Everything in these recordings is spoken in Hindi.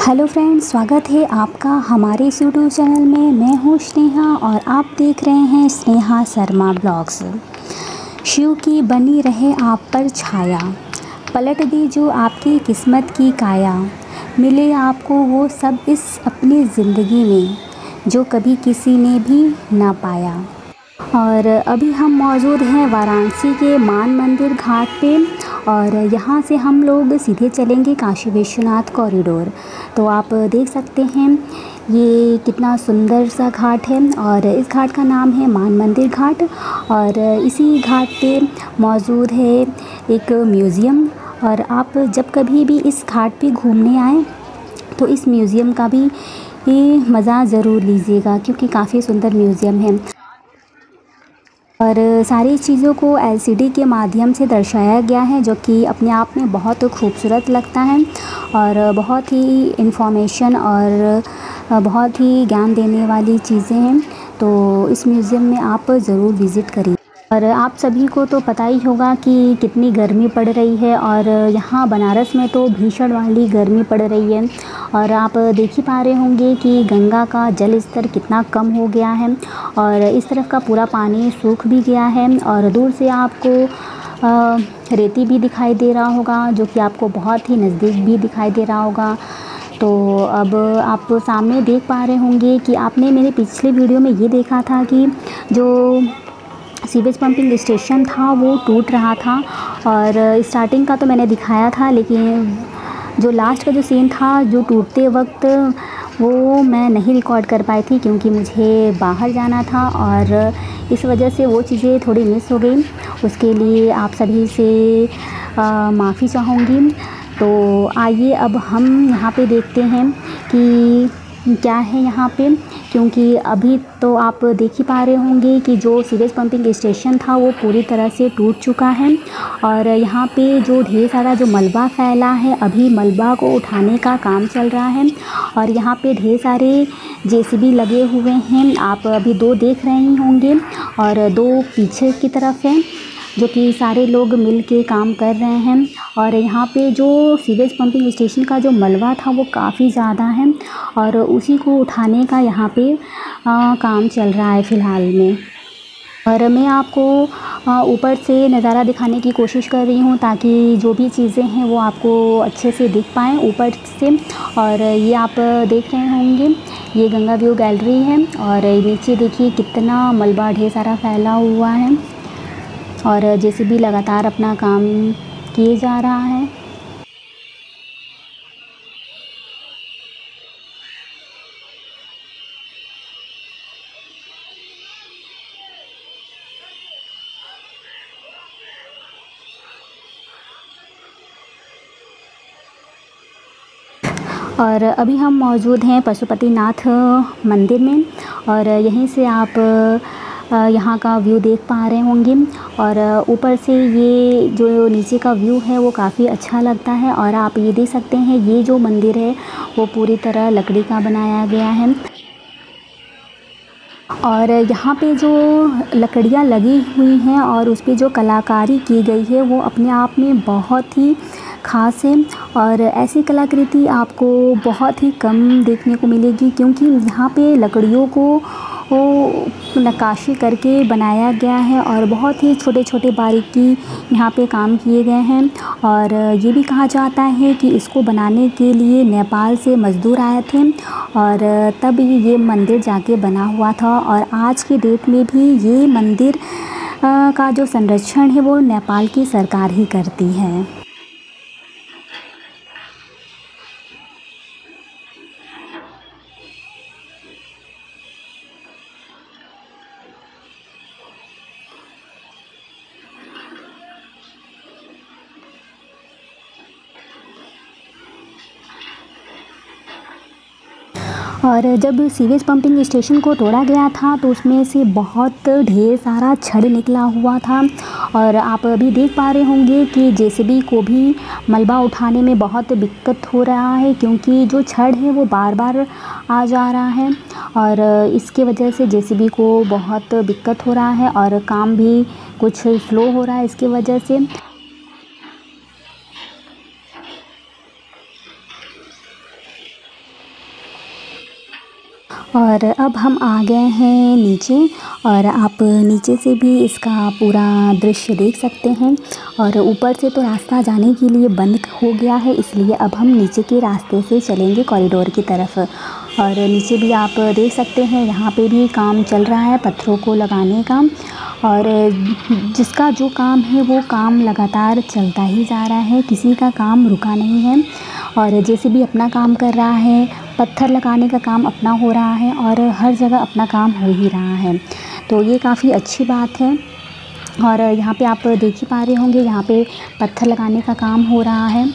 हेलो फ्रेंड्स, स्वागत है आपका हमारे इस यूट्यूब चैनल में। मैं हूँ स्नेहा और आप देख रहे हैं स्नेहा शर्मा ब्लॉग्स। शिव की बनी रहे आप पर छाया, पलट दी जो आपकी किस्मत की काया, मिले आपको वो सब इस अपनी ज़िंदगी में जो कभी किसी ने भी ना पाया। और अभी हम मौजूद हैं वाराणसी के मान मंदिर घाट पे और यहाँ से हम लोग सीधे चलेंगे काशी विश्वनाथ कॉरिडोर। तो आप देख सकते हैं ये कितना सुंदर सा घाट है और इस घाट का नाम है मान मंदिर घाट। और इसी घाट पे मौजूद है एक म्यूज़ियम और आप जब कभी भी इस घाट पे घूमने आएँ तो इस म्यूज़ियम का भी मज़ा ज़रूर लीजिएगा क्योंकि काफ़ी सुंदर म्यूज़ियम है। और सारी चीज़ों को एलसीडी के माध्यम से दर्शाया गया है जो कि अपने आप में बहुत खूबसूरत लगता है और बहुत ही इंफॉर्मेशन और बहुत ही ज्ञान देने वाली चीज़ें हैं। तो इस म्यूज़ियम में आप ज़रूर विज़िट करिए। और आप सभी को तो पता ही होगा कि कितनी गर्मी पड़ रही है और यहाँ बनारस में तो भीषण वाली गर्मी पड़ रही है। और आप देख ही पा रहे होंगे कि गंगा का जल स्तर कितना कम हो गया है और इस तरफ का पूरा पानी सूख भी गया है और दूर से आपको रेती भी दिखाई दे रहा होगा जो कि आपको बहुत ही नज़दीक भी दिखाई दे रहा होगा। तो अब आप सामने देख पा रहे होंगे कि आपने मेरे पिछले वीडियो में ये देखा था कि जो सीवेज पंपिंग स्टेशन था वो टूट रहा था और स्टार्टिंग का तो मैंने दिखाया था, लेकिन जो लास्ट का जो सीन था जो टूटते वक्त वो मैं नहीं रिकॉर्ड कर पाई थी क्योंकि मुझे बाहर जाना था और इस वजह से वो चीज़ें थोड़ी मिस हो गई। उसके लिए आप सभी से माफ़ी चाहूँगी। तो आइए अब हम यहाँ पे देखते हैं कि क्या है यहाँ पे, क्योंकि अभी तो आप देख ही पा रहे होंगे कि जो सीवेज पंपिंग स्टेशन था वो पूरी तरह से टूट चुका है और यहाँ पे जो ढेर सारा जो मलबा फैला है अभी मलबा को उठाने का काम चल रहा है। और यहाँ पे ढेर सारे जेसीबी लगे हुए हैं, आप अभी दो देख रहे ही होंगे और दो पीछे की तरफ है जो कि सारे लोग मिल के काम कर रहे हैं। और यहाँ पे जो सीवेज पंपिंग स्टेशन का जो मलबा था वो काफ़ी ज़्यादा है और उसी को उठाने का यहाँ पे काम चल रहा है फ़िलहाल में। और मैं आपको ऊपर से नज़ारा दिखाने की कोशिश कर रही हूँ ताकि जो भी चीज़ें हैं वो आपको अच्छे से दिख पाएँ ऊपर से। और ये आप देख रहे होंगे ये गंगा व्यू गैलरी है और नीचे देखिए कितना मलबा ढेर सारा फैला हुआ है और जेसीबी लगातार अपना काम किए जा रहा है। और अभी हम मौजूद हैं पशुपतिनाथ मंदिर में और यहीं से आप यहाँ का व्यू देख पा रहे होंगे। और ऊपर से ये जो नीचे का व्यू है वो काफ़ी अच्छा लगता है। और आप ये देख सकते हैं ये जो मंदिर है वो पूरी तरह लकड़ी का बनाया गया है और यहाँ पे जो लकड़ियाँ लगी हुई हैं और उस पे जो कलाकारी की गई है वो अपने आप में बहुत ही ख़ास है। और ऐसी कलाकृति आपको बहुत ही कम देखने को मिलेगी क्योंकि यहाँ पे लकड़ियों को वो नक्काशी करके बनाया गया है और बहुत ही छोटे छोटे बारीकी यहाँ पे काम किए गए हैं। और ये भी कहा जाता है कि इसको बनाने के लिए नेपाल से मज़दूर आए थे और तब ये मंदिर जाके बना हुआ था। और आज की डेट में भी ये मंदिर का जो संरक्षण है वो नेपाल की सरकार ही करती है। और जब सीवेज पंपिंग स्टेशन को तोड़ा गया था तो उसमें से बहुत ढेर सारा छड़ निकला हुआ था और आप अभी देख पा रहे होंगे कि जेसीबी को भी मलबा उठाने में बहुत दिक्कत हो रहा है क्योंकि जो छड़ है वो बार बार आ जा रहा है और इसके वजह से जेसीबी को बहुत दिक्कत हो रहा है और काम भी कुछ स्लो हो रहा है इसकी वजह से। और अब हम आ गए हैं नीचे, और आप नीचे से भी इसका पूरा दृश्य देख सकते हैं। और ऊपर से तो रास्ता जाने के लिए बंद हो गया है, इसलिए अब हम नीचे के रास्ते से चलेंगे कॉरिडोर की तरफ। और नीचे भी आप देख सकते हैं, यहाँ पे भी काम चल रहा है पत्थरों को लगाने का। और जिसका जो काम है वो काम लगातार चलता ही जा रहा है, किसी का काम रुका नहीं है। और जेसीबी अपना काम कर रहा है, पत्थर लगाने का काम अपना हो रहा है, और हर जगह अपना काम हो ही रहा है। तो ये काफ़ी अच्छी बात है। और यहाँ पे आप देख ही पा रहे होंगे, यहाँ पे पत्थर लगाने का काम हो रहा है।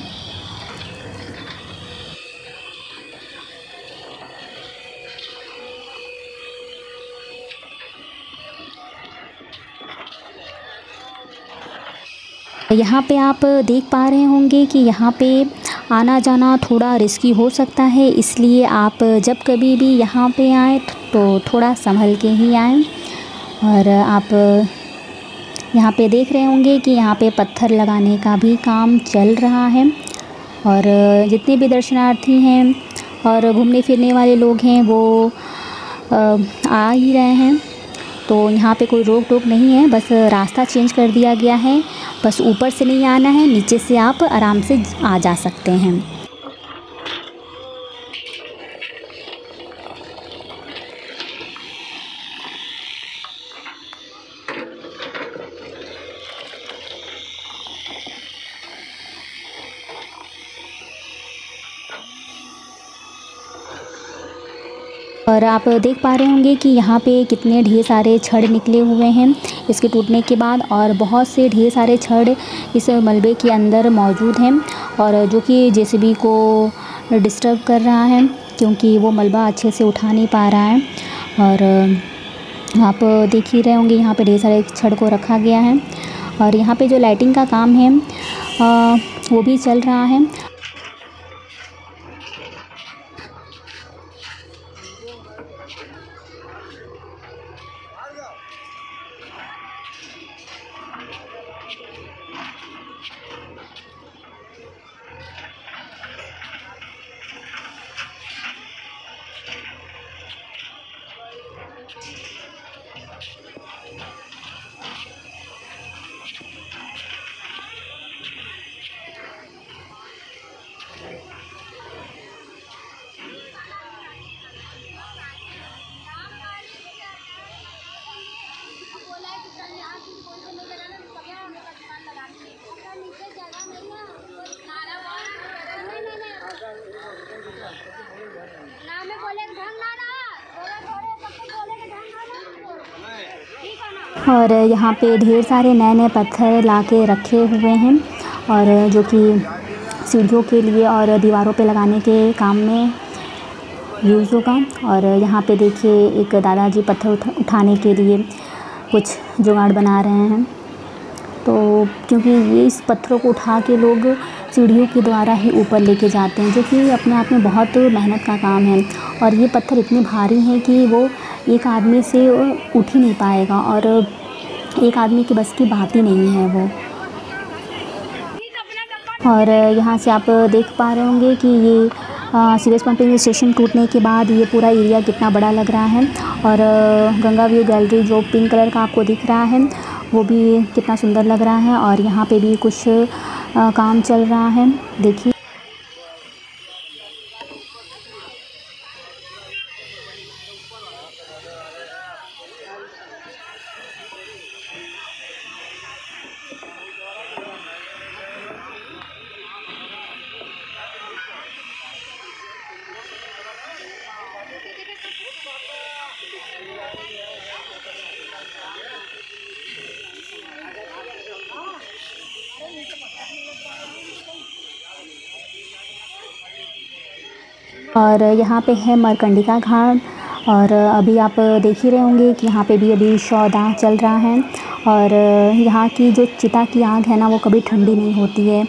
यहाँ पे आप देख पा रहे होंगे कि यहाँ पे आना जाना थोड़ा रिस्की हो सकता है, इसलिए आप जब कभी भी यहाँ पे आएँ तो थोड़ा संभल के ही आएँ। और आप यहाँ पे देख रहे होंगे कि यहाँ पे पत्थर लगाने का भी काम चल रहा है। और जितने भी दर्शनार्थी हैं और घूमने फिरने वाले लोग हैं वो आ ही रहे हैं। तो यहाँ पे कोई रोक टोक नहीं है, बस रास्ता चेंज कर दिया गया है। बस ऊपर से नहीं आना है, नीचे से आप आराम से आ जा सकते हैं। और आप देख पा रहे होंगे कि यहाँ पे कितने ढेर सारे छड़ निकले हुए हैं इसके टूटने के बाद, और बहुत से ढेर सारे छड़ इस मलबे के अंदर मौजूद हैं, और जो कि जेसीबी को डिस्टर्ब कर रहा है, क्योंकि वो मलबा अच्छे से उठा नहीं पा रहा है। और आप देख ही रहे होंगे यहाँ पे ढेर सारे छड़ को रखा गया है। और यहाँ पे जो लाइटिंग का काम है वो भी चल रहा है। और यहाँ पे ढेर सारे नए नए पत्थर ला के रखे हुए हैं, और जो कि सीढ़ियों के लिए और दीवारों पे लगाने के काम में यूज़ होगा। और यहाँ पे देखिए एक दादाजी पत्थर उठाने के लिए कुछ जुगाड़ बना रहे हैं। तो क्योंकि ये इस पत्थरों को उठा के लोग सीढ़ियों के द्वारा ही ऊपर लेके जाते हैं, जो कि अपने आप में बहुत मेहनत का काम है। और ये पत्थर इतने भारी हैं कि वो एक आदमी से उठ ही नहीं पाएगा, और एक आदमी की बस की बात ही नहीं है वो। और यहाँ से आप देख पा रहे होंगे कि ये सीवेज पंपिंग स्टेशन टूटने के बाद ये पूरा एरिया कितना बड़ा लग रहा है। और गंगा व्यू गैलरी जो पिंक कलर का आपको दिख रहा है वो भी कितना सुंदर लग रहा है। और यहाँ पे भी कुछ काम चल रहा है, देखिए। और यहाँ पे है मरकंडिका घाट। और अभी आप देख ही रहे होंगे कि यहाँ पे भी अभी शवदाह चल रहा है। और यहाँ की जो चिता की आग है ना, वो कभी ठंडी नहीं होती है।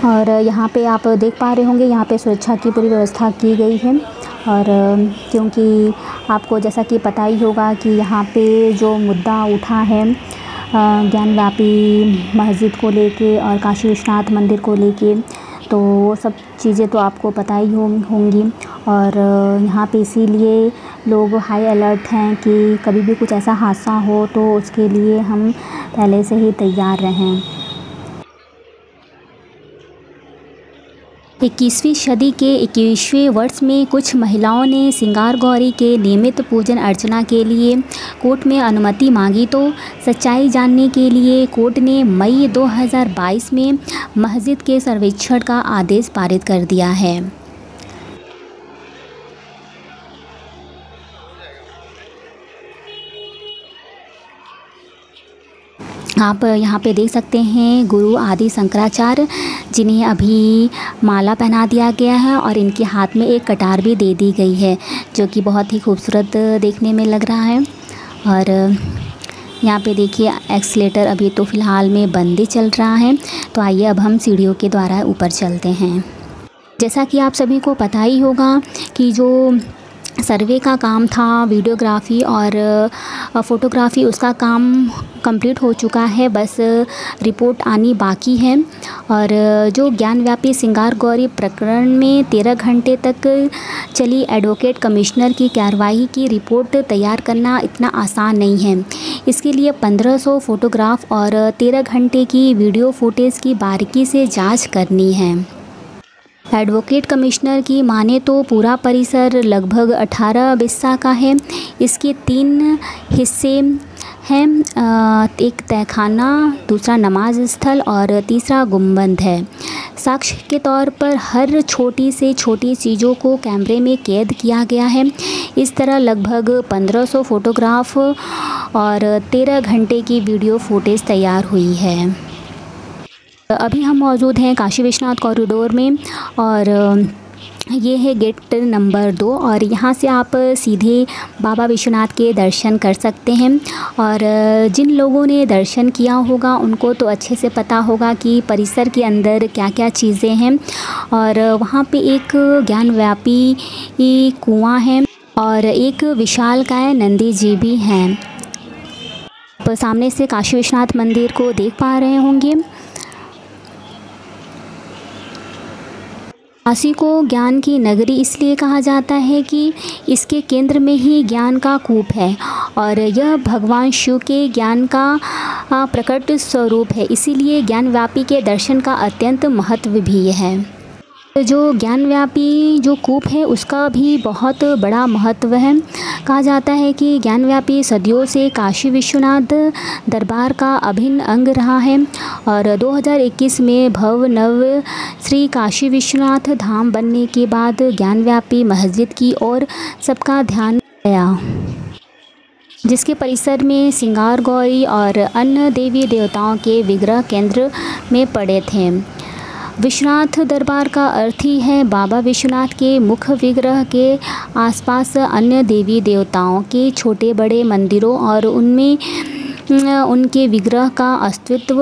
और यहाँ पे आप देख पा रहे होंगे, यहाँ पे सुरक्षा की पूरी व्यवस्था की गई है। और क्योंकि आपको जैसा कि पता ही होगा कि यहाँ पे जो मुद्दा उठा है ज्ञानव्यापी मस्जिद को लेके और काशी विश्वनाथ मंदिर को लेके, तो वो सब चीज़ें तो आपको पता ही होंगी। और यहाँ पे इसीलिए लोग हाई अलर्ट हैं कि कभी भी कुछ ऐसा हादसा हो तो उसके लिए हम पहले से ही तैयार रहें। 21वीं सदी के 21वें वर्ष में कुछ महिलाओं ने सिंगार गौरी के नियमित पूजन अर्चना के लिए कोर्ट में अनुमति मांगी, तो सच्चाई जानने के लिए कोर्ट ने मई 2022 में मस्जिद के सर्वेक्षण का आदेश पारित कर दिया है। आप यहाँ पे देख सकते हैं गुरु आदि शंकराचार्य, जिन्हें अभी माला पहना दिया गया है और इनके हाथ में एक कटार भी दे दी गई है, जो कि बहुत ही खूबसूरत देखने में लग रहा है। और यहाँ पे देखिए एक्सीलेटर अभी तो फ़िलहाल में बंद ही चल रहा है। तो आइए अब हम सीढ़ियों के द्वारा ऊपर चलते हैं। जैसा कि आप सभी को पता ही होगा कि जो सर्वे का काम था, वीडियोग्राफी और फ़ोटोग्राफी, उसका काम कंप्लीट हो चुका है, बस रिपोर्ट आनी बाकी है। और जो ज्ञानव्यापी सिंगार गौरी प्रकरण में 13 घंटे तक चली एडवोकेट कमिश्नर की कार्रवाई की रिपोर्ट तैयार करना इतना आसान नहीं है। इसके लिए 1500 फ़ोटोग्राफ और 13 घंटे की वीडियो फुटेज की बारीकी से जाँच करनी है। एडवोकेट कमिश्नर की माने तो पूरा परिसर लगभग 18 बिस्सा का है। इसके 3 हिस्से हैं, एक तहखाना, दूसरा नमाज स्थल और तीसरा गुंबद है। साक्ष्य के तौर पर हर छोटी से छोटी चीज़ों को कैमरे में कैद किया गया है। इस तरह लगभग 1500 फ़ोटोग्राफ और 13 घंटे की वीडियो फुटेज तैयार हुई है। अभी हम मौजूद हैं काशी विश्वनाथ कॉरिडोर में और ये है गेट नंबर 2 और यहाँ से आप सीधे बाबा विश्वनाथ के दर्शन कर सकते हैं। और जिन लोगों ने दर्शन किया होगा उनको तो अच्छे से पता होगा कि परिसर के अंदर क्या क्या चीज़ें हैं। और वहाँ पे एक ज्ञानव्यापी कुआं है और एक विशालकाय नंदी जी भी हैं। आप सामने से काशी विश्वनाथ मंदिर को देख पा रहे होंगे। काशी को ज्ञान की नगरी इसलिए कहा जाता है कि इसके केंद्र में ही ज्ञान का कूप है और यह भगवान शिव के ज्ञान का प्रकट स्वरूप है। इसीलिए ज्ञानव्यापी के दर्शन का अत्यंत महत्व भी है। जो ज्ञानव्यापी जो कूप है उसका भी बहुत बड़ा महत्व है। कहा जाता है कि ज्ञानव्यापी सदियों से काशी विश्वनाथ दरबार का अभिन्न अंग रहा है और 2021 में भव्य नव श्री काशी विश्वनाथ धाम बनने के बाद ज्ञानव्यापी मस्जिद की ओर सबका ध्यान गया, जिसके परिसर में सिंगार गौरी और अन्य देवी देवताओं के विग्रह केंद्र में पड़े थे। विश्वनाथ दरबार का अर्थ ही है बाबा विश्वनाथ के मुख्य विग्रह के आसपास अन्य देवी देवताओं के छोटे बड़े मंदिरों और उनमें उनके विग्रह का अस्तित्व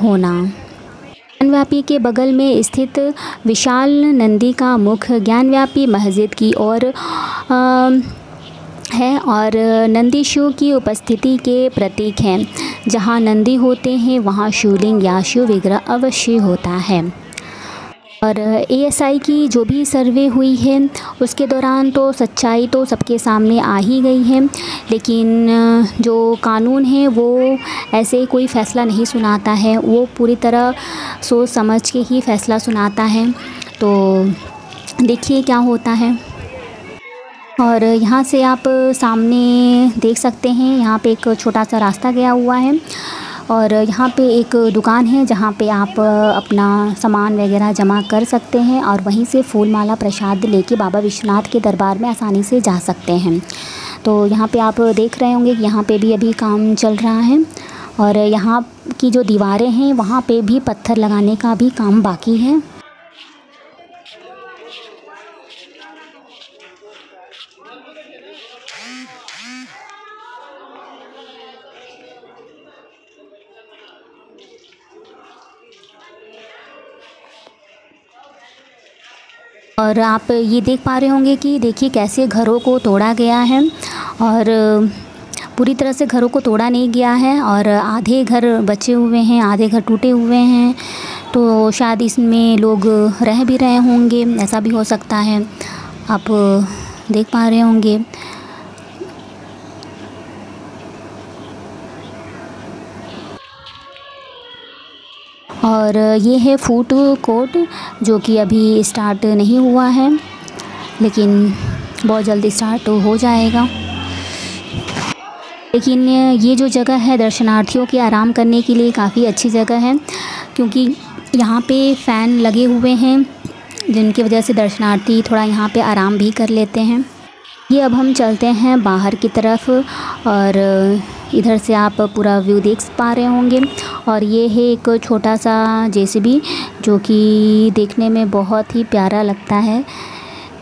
होना। ज्ञानव्यापी के बगल में स्थित विशाल नंदी का मुख ज्ञानव्यापी मस्जिद की ओर है और नंदी शिव की उपस्थिति के प्रतीक हैं। जहाँ नंदी होते हैं वहाँ शिवलिंग या शिव विग्रह अवश्य होता है। और ASI की जो भी सर्वे हुई है उसके दौरान तो सच्चाई तो सबके सामने आ ही गई है, लेकिन जो कानून है वो ऐसे कोई फ़ैसला नहीं सुनाता है, वो पूरी तरह सोच समझ के ही फ़ैसला सुनाता है। तो देखिए क्या होता है। और यहाँ से आप सामने देख सकते हैं, यहाँ पे एक छोटा सा रास्ता गया हुआ है और यहाँ पे एक दुकान है जहाँ पे आप अपना सामान वगैरह जमा कर सकते हैं और वहीं से फूल माला प्रसाद लेके बाबा विश्वनाथ के दरबार में आसानी से जा सकते हैं। तो यहाँ पे आप देख रहे होंगे कि यहाँ पे भी अभी काम चल रहा है और यहाँ की जो दीवारें हैं वहाँ पे भी पत्थर लगाने का भी काम बाकी है। और आप ये देख पा रहे होंगे कि देखिए कैसे घरों को तोड़ा गया है, और पूरी तरह से घरों को तोड़ा नहीं गया है और आधे घर बचे हुए हैं, आधे घर टूटे हुए हैं। तो शायद इसमें लोग रह भी रहे होंगे, ऐसा भी हो सकता है। आप देख पा रहे होंगे। और ये है फूड कोर्ट, जो कि अभी स्टार्ट नहीं हुआ है, लेकिन बहुत जल्दी स्टार्ट हो जाएगा। लेकिन ये जो जगह है दर्शनार्थियों के आराम करने के लिए काफ़ी अच्छी जगह है, क्योंकि यहाँ पे फ़ैन लगे हुए हैं, जिनकी वजह से दर्शनार्थी थोड़ा यहाँ पे आराम भी कर लेते हैं। ये अब हम चलते हैं बाहर की तरफ, और इधर से आप पूरा व्यू देख पा रहे होंगे। और ये है एक छोटा सा जेसीबी, जो कि देखने में बहुत ही प्यारा लगता है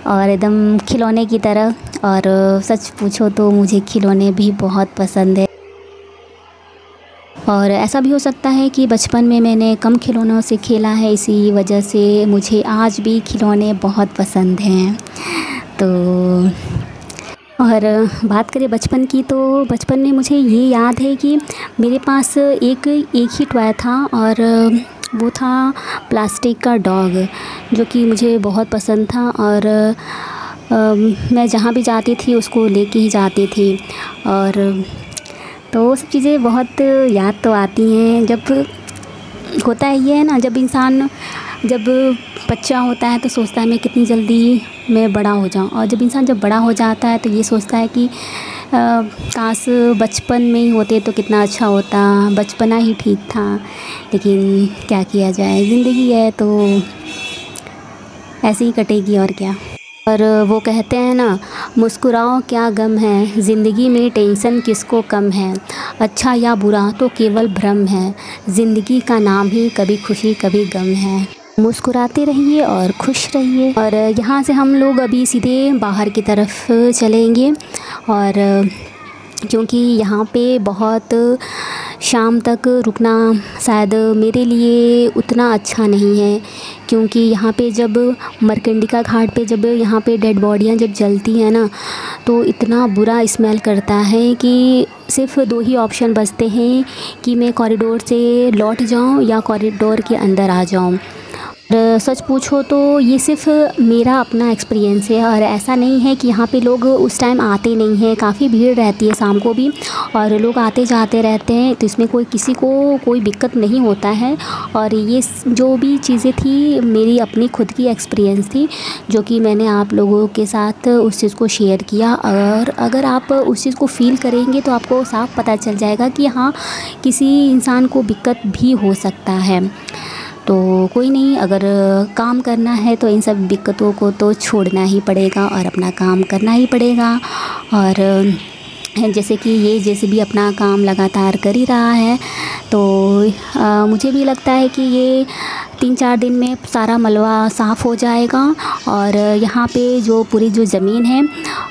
और एकदम खिलौने की तरह। और सच पूछो तो मुझे खिलौने भी बहुत पसंद है। और ऐसा भी हो सकता है कि बचपन में मैंने कम खिलौनों से खेला है, इसी वजह से मुझे आज भी खिलौने बहुत पसंद हैं। तो और बात करें बचपन की, तो बचपन में मुझे ये याद है कि मेरे पास एक ही टॉय था, और वो था प्लास्टिक का डॉग, जो कि मुझे बहुत पसंद था। और मैं जहाँ भी जाती थी उसको लेके ही जाती थी। और तो वो सब चीज़ें बहुत याद तो आती हैं। जब होता है ये है ना, जब बच्चा होता है तो सोचता है मैं कितनी जल्दी मैं बड़ा हो जाऊं, और जब बड़ा हो जाता है तो ये सोचता है कि काश बचपन में ही होते तो कितना अच्छा होता, बचपना ही ठीक था। लेकिन क्या किया जाए, ज़िंदगी है तो ऐसे ही कटेगी, और क्या। और वो कहते हैं ना, मुस्कुराओ क्या गम है, ज़िंदगी में टेंशन किसको कम है, अच्छा या बुरा तो केवल भ्रम है, ज़िंदगी का नाम ही कभी खुशी कभी गम है। मुस्कुराते रहिए और खुश रहिए। और यहाँ से हम लोग अभी सीधे बाहर की तरफ चलेंगे, और क्योंकि यहाँ पे बहुत शाम तक रुकना शायद मेरे लिए उतना अच्छा नहीं है, क्योंकि यहाँ पे जब मरकंडिका घाट पे जब यहाँ पे डेड बॉडियाँ जब जलती हैं ना, तो इतना बुरा स्मेल करता है कि सिर्फ़ 2 ही ऑप्शन बचते हैं कि मैं कॉरिडोर से लौट जाऊँ या कॉरिडोर के अंदर आ जाऊँ। सच पूछो तो ये सिर्फ़ मेरा अपना एक्सपीरियंस है, और ऐसा नहीं है कि यहाँ पे लोग उस टाइम आते नहीं हैं। काफ़ी भीड़ रहती है शाम को भी, और लोग आते जाते रहते हैं, तो इसमें किसी को कोई दिक्कत नहीं होता है। और ये जो भी चीज़ें थी मेरी अपनी खुद की एक्सपीरियंस थी, जो कि मैंने आप लोगों के साथ उस चीज़ को शेयर किया। और अगर आप उस चीज़ को फ़ील करेंगे तो आपको साफ पता चल जाएगा कि हाँ, किसी इंसान को दिक्कत भी हो सकता है। तो कोई नहीं, अगर काम करना है तो इन सब दिक्कतों को तो छोड़ना ही पड़ेगा और अपना काम करना ही पड़ेगा। और जैसे कि ये जेसीबी अपना काम लगातार कर ही रहा है, तो मुझे भी लगता है कि ये 3-4 दिन में सारा मलबा साफ़ हो जाएगा, और यहाँ पे जो पूरी जो ज़मीन है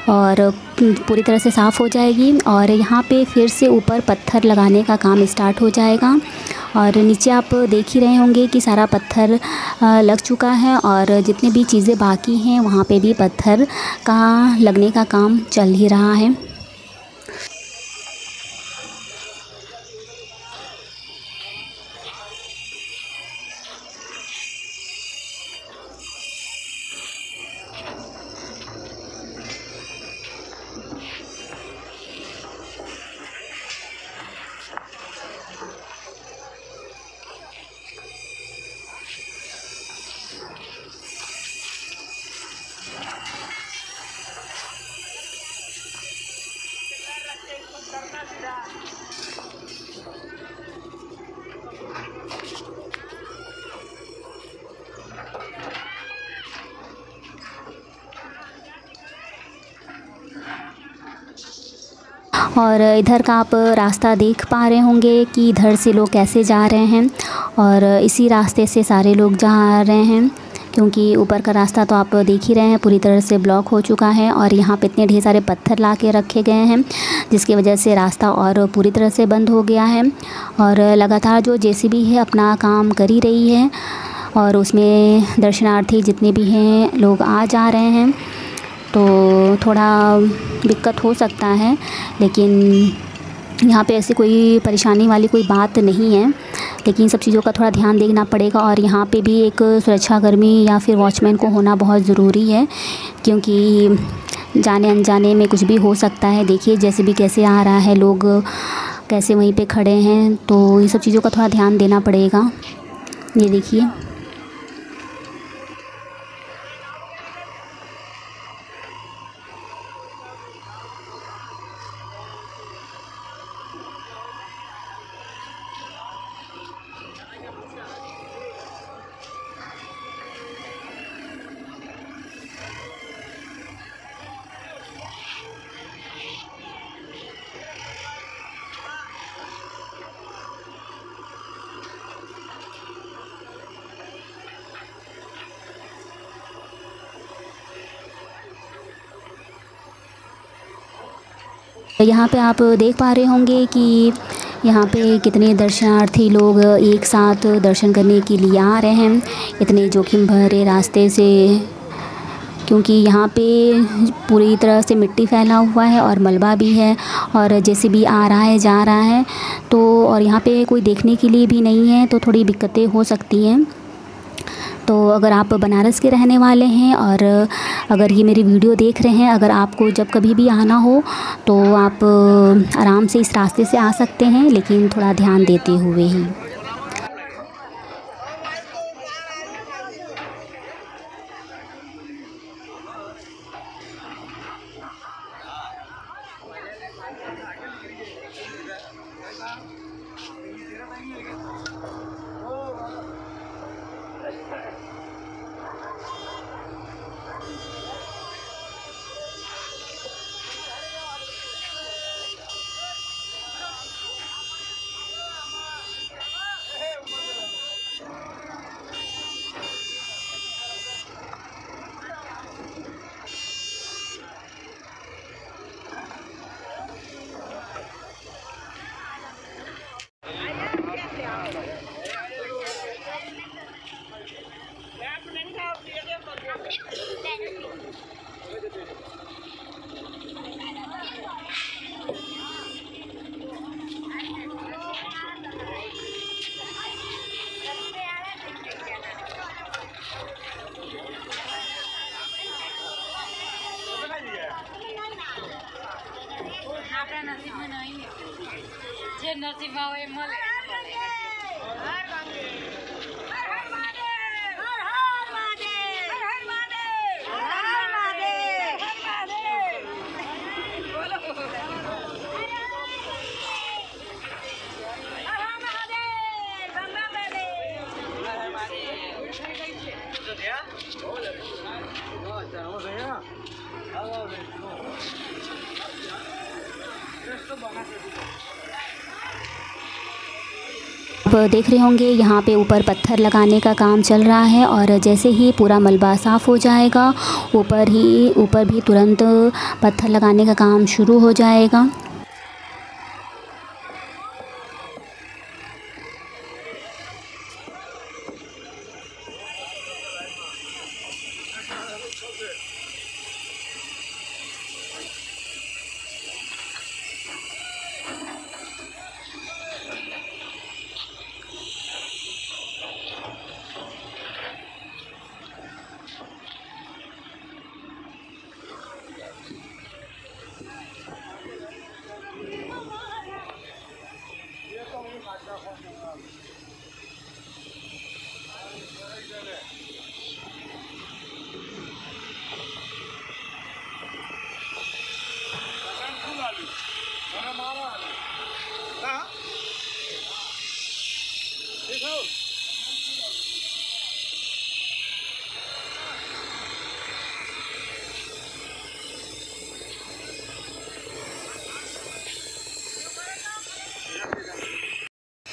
और पूरी तरह से साफ़ हो जाएगी। और यहाँ पे फिर से ऊपर पत्थर लगाने का काम स्टार्ट हो जाएगा। और नीचे आप देख ही रहे होंगे कि सारा पत्थर लग चुका है, और जितनी भी चीज़ें बाकी हैं वहाँ पे भी पत्थर का लगने का काम चल ही रहा है। और इधर का आप रास्ता देख पा रहे होंगे कि इधर से लोग कैसे जा रहे हैं, और इसी रास्ते से सारे लोग जा रहे हैं, क्योंकि ऊपर का रास्ता तो आप देख ही रहे हैं पूरी तरह से ब्लॉक हो चुका है। और यहाँ पे इतने ढेर सारे पत्थर ला के रखे गए हैं, जिसकी वजह से रास्ता और पूरी तरह से बंद हो गया है। और लगातार जो जेसीबी है अपना काम कर ही रही है, और उसमें दर्शनार्थी जितने भी हैं लोग आ जा रहे हैं। तो थोड़ा दिक्कत हो सकता है, लेकिन यहाँ पे ऐसी कोई परेशानी वाली कोई बात नहीं है, लेकिन सब चीज़ों का थोड़ा ध्यान देना पड़ेगा। और यहाँ पे भी एक सुरक्षाकर्मी या फिर वॉचमैन को होना बहुत ज़रूरी है, क्योंकि जाने अनजाने में कुछ भी हो सकता है। देखिए जैसे भी कैसे आ रहा है, लोग कैसे वहीं पे खड़े हैं, तो ये सब चीज़ों का थोड़ा ध्यान देना पड़ेगा। ये देखिए यहाँ पे आप देख पा रहे होंगे कि यहाँ पे कितने दर्शनार्थी लोग एक साथ दर्शन करने के लिए आ रहे हैं, इतने जोखिम भरे रास्ते से, क्योंकि यहाँ पे पूरी तरह से मिट्टी फैला हुआ है और मलबा भी है, और जैसे भी आ रहा है जा रहा है तो, और यहाँ पे कोई देखने के लिए भी नहीं है, तो थोड़ी दिक्कतें हो सकती हैं। तो अगर आप बनारस के रहने वाले हैं और अगर ये मेरी वीडियो देख रहे हैं, अगर आपको जब कभी भी आना हो तो आप आराम से इस रास्ते से आ सकते हैं, लेकिन थोड़ा ध्यान देते हुए ही। आप देख रहे होंगे यहाँ पे ऊपर पत्थर लगाने का काम चल रहा है, और जैसे ही पूरा मलबा साफ़ हो जाएगा ऊपर भी तुरंत पत्थर लगाने का काम शुरू हो जाएगा।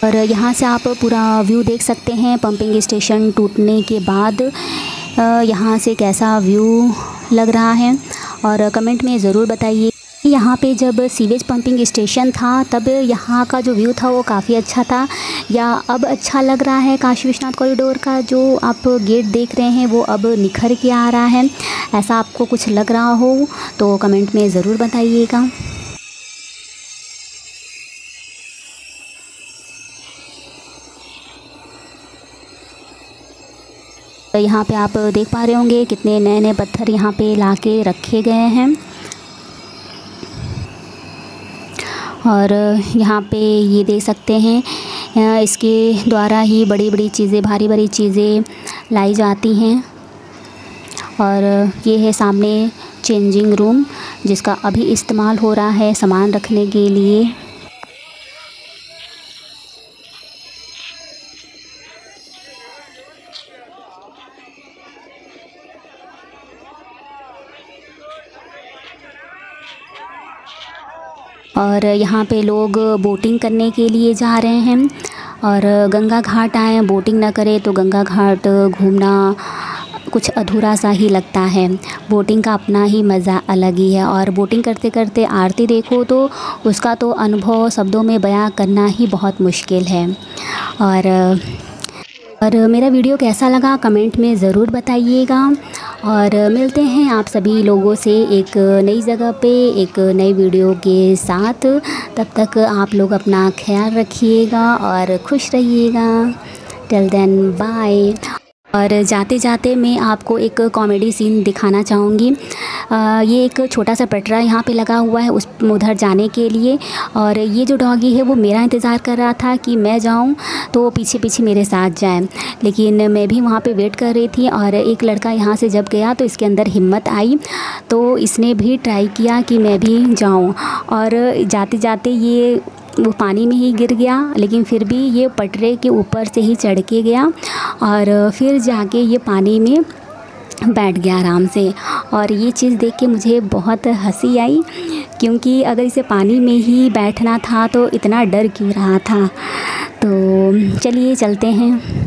और यहाँ से आप पूरा व्यू देख सकते हैं पंपिंग स्टेशन टूटने के बाद यहाँ से कैसा व्यू लग रहा है। और कमेंट में ज़रूर बताइए। यहाँ पे जब सीवेज पंपिंग स्टेशन था तब यहाँ का जो व्यू था वो काफ़ी अच्छा था, या अब अच्छा लग रहा है। काशी विश्वनाथ कॉरिडोर का जो आप गेट देख रहे हैं वो अब निखर के आ रहा है, ऐसा आपको कुछ लग रहा हो तो कमेंट में ज़रूर बताइएगा। यहाँ पे आप देख पा रहे होंगे कितने नए नए पत्थर यहाँ पे ला के रखे गए हैं। और यहाँ पे ये देख सकते हैं इसके द्वारा ही बड़ी बड़ी चीज़ें, भारी भारी चीज़ें लाई जाती हैं। और ये है सामने चेंजिंग रूम जिसका अभी इस्तेमाल हो रहा है सामान रखने के लिए। और यहाँ पे लोग बोटिंग करने के लिए जा रहे हैं। और गंगा घाट आए बोटिंग ना करें तो गंगा घाट घूमना कुछ अधूरा सा ही लगता है। बोटिंग का अपना ही मज़ा अलग ही है। और बोटिंग करते करते आरती देखो तो उसका तो अनुभव शब्दों में बयां करना ही बहुत मुश्किल है। और मेरा वीडियो कैसा लगा कमेंट में ज़रूर बताइएगा। और मिलते हैं आप सभी लोगों से एक नई जगह पे एक नई वीडियो के साथ। तब तक आप लोग अपना ख्याल रखिएगा और खुश रहिएगा। Till then bye. और जाते जाते मैं आपको एक कॉमेडी सीन दिखाना चाहूँगी। ये एक छोटा सा पटरा यहाँ पे लगा हुआ है उस उधर जाने के लिए। और ये जो डॉगी है वो मेरा इंतज़ार कर रहा था कि मैं जाऊँ तो पीछे पीछे मेरे साथ जाए, लेकिन मैं भी वहाँ पे वेट कर रही थी। और एक लड़का यहाँ से जब गया तो इसके अंदर हिम्मत आई तो इसने भी ट्राई किया कि मैं भी जाऊँ। और जाते जाते ये वो पानी में ही गिर गया, लेकिन फिर भी ये पटरे के ऊपर से ही चढ़ के गया और फिर जाके ये पानी में बैठ गया आराम से। और ये चीज़ देख के मुझे बहुत हंसी आई, क्योंकि अगर इसे पानी में ही बैठना था तो इतना डर क्यों रहा था। तो चलिए चलते हैं।